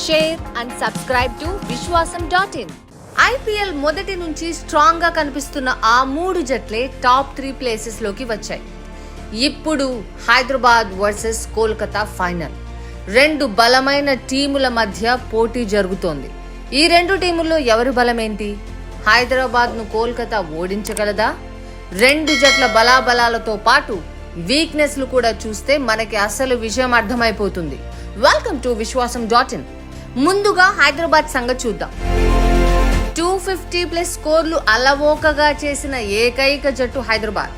share and subscribe to vishwasam.in. IPL మొదటి నుంచి strong గా కనిపిస్తున్న ఆ మూడు జట్లే టాప్ 3 ప్లేసెస్ లోకి వచ్చాయి. ఇప్పుడు హైదరాబాద్ వర్సెస్ కోల్కతా ఫైనల్. రెండు బలమైన టీముల మధ్య పోటీ జరుగుతోంది. ఈ రెండు టీముల్లో ఎవరి బలం ఏంటి? హైదరాబాద్ ను కోల్కతా ఓడించగలదా? రెండు జట్ల బలాబలాలతో పాటు వీక్నెస్లు కూడా చూస్తే మనకి అసలు విషయం అర్థమైపోతుంది. Welcome to vishwasam.in. ముందుగా హైదరాబాద్ సంగతి చూద్దాం. 250+ స్కోర్లు అలవోకగా చేసిన ఏకైక జట్టు హైదరాబాద్.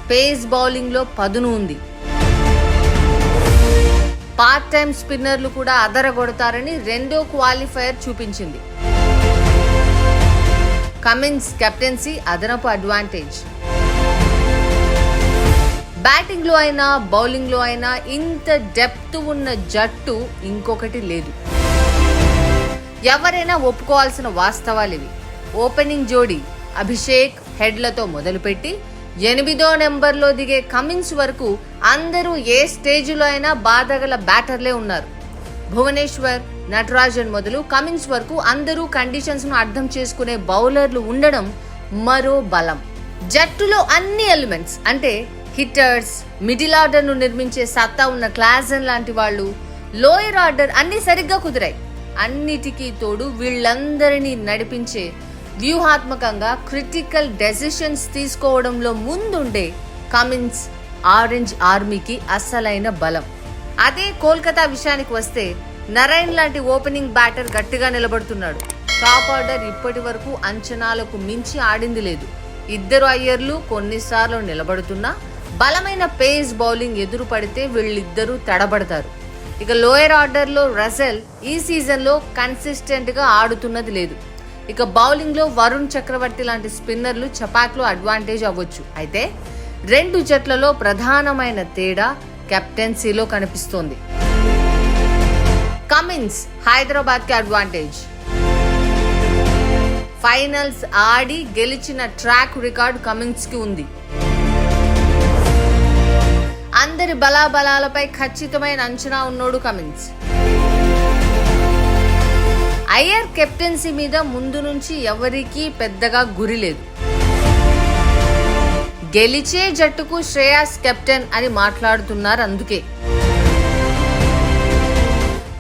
పేస్ బౌలింగ్ లో పదును ఉంది. పార్ట్ టైం స్పిన్నర్లు కూడా అదరగొడతారని రెండో క్వాలిఫైయర్ చూపించింది. కమిన్స్ కెప్టెన్సీ అదనపు అడ్వాంటేజ్. బ్యాటింగ్ లో అయినా బౌలింగ్ లో అయినా ఇంత డెప్త్ ఉన్న జట్టు ఇంకొకటి లేదు. ఎవరైనా ఒప్పుకోవాల్సిన వాస్తవాలు ఇవి. ఓపెనింగ్ జోడీ అభిషేక్ హెడ్లతో మొదలుపెట్టి 8వ నెంబర్లో దిగే కమిన్స్ వరకు అందరూ ఏ స్టేజ్లో అయినా బాధగల బ్యాటర్లే ఉన్నారు. భువనేశ్వర్, నటరాజన్ మొదలు కమిన్స్ వరకు అందరూ కండిషన్స్ ను అర్థం చేసుకునే బౌలర్లు ఉండడం మరో బలం. జట్టులో అన్ని ఎలిమెంట్స్ అంటే హిట్టర్స్, మిడిల్ ఆర్డర్ ను నిర్మించే సత్తా ఉన్న క్లాసన్ లాంటి వాళ్ళు, లోయర్ ఆర్డర్ అన్ని సరిగ్గా కుదిరాయి. అన్నిటికీ తోడు వీళ్ళందరినీ నడిపించే వ్యూహాత్మకంగా క్రిటికల్ డెసిషన్స్ తీసుకోవడంలో ముందుండే కమిన్స్ ఆరెంజ్ ఆర్మీకి అసలైన బలం. అదే కోల్కతా విషయానికి వస్తే నరైన్ లాంటి ఓపెనింగ్ బ్యాటర్ గట్టిగా నిలబడుతున్నాడు. టాప్ ఆర్డర్ ఇప్పటి వరకు అంచనాలకు మించి ఆడింది లేదు. ఇద్దరు అయ్యర్లు కొన్నిసార్లు నిలబడుతున్నా బలమైన పేస్ బౌలింగ్ ఎదురు పడితే వీళ్ళిద్దరూ తడబడతారు. ఇక లోయర్ ఆర్డర్ లో రసెల్ ఈ సీజన్ లో కన్సిస్టెంట్ గా ఆడుతున్నది లేదు. ఇక బౌలింగ్ లో వరుణ్ చక్రవర్తి లాంటి స్పిన్నర్లు చపాక్ లో అడ్వాంటేజ్ అవ్వచ్చు. అయితే రెండు జట్లలో ప్రధానమైన తేడా కెప్టెన్సీలో కనిపిస్తోంది. కమిన్స్ హైదరాబాద్ కి అడ్వాంటేజ్. ఫైనల్స్ ఆడి గెలిచిన ట్రాక్ రికార్డ్ కమిన్స్ కి ఉంది. అందరి బలాబలాలపై ఖచ్చితమైన అంచనా ఉన్నోడు కమిన్స్. అయ్యర్ కెప్టెన్సీ మీద ముందు నుంచి ఎవరికీ పెద్దగా గురి లేదు. గెలిచే జట్టుకు శ్రేయాస్ కెప్టెన్ అని మాట్లాడుతున్నారు. అందుకే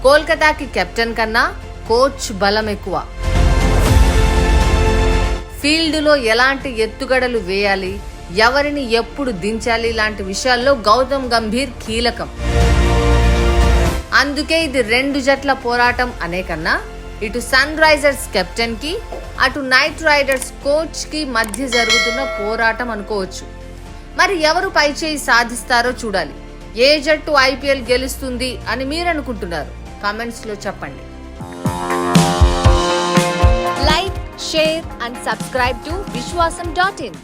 కోల్కతాకి కెప్టెన్ కన్నా కోచ్ బలం ఎక్కువ. ఫీల్డ్లో ఎలాంటి ఎత్తుగడలు వేయాలి, ఎవరిని ఎప్పుడు దించాలి లాంటి విషయాల్లో గౌతమ్ గంభీర్ కీలకం. అందుకే ఇది రెండు జట్ల పోరాటం అనే కన్నా ఇటు సన్ రైజర్స్ కెప్టెన్ కి అటు నైట్ రైడర్స్ కోచ్ కి మధ్య జరుగుతున్న పోరాటం అనుకోవచ్చు. మరి ఎవరు పైచేయి సాధిస్తారో చూడాలి. ఏ జట్టు ఐపీఎల్ గెలుస్తుంది అని మీరు అనుకుంటున్నారు? కామెంట్స్ లో చెప్పండి. Like, share and subscribe to vishwasam.in.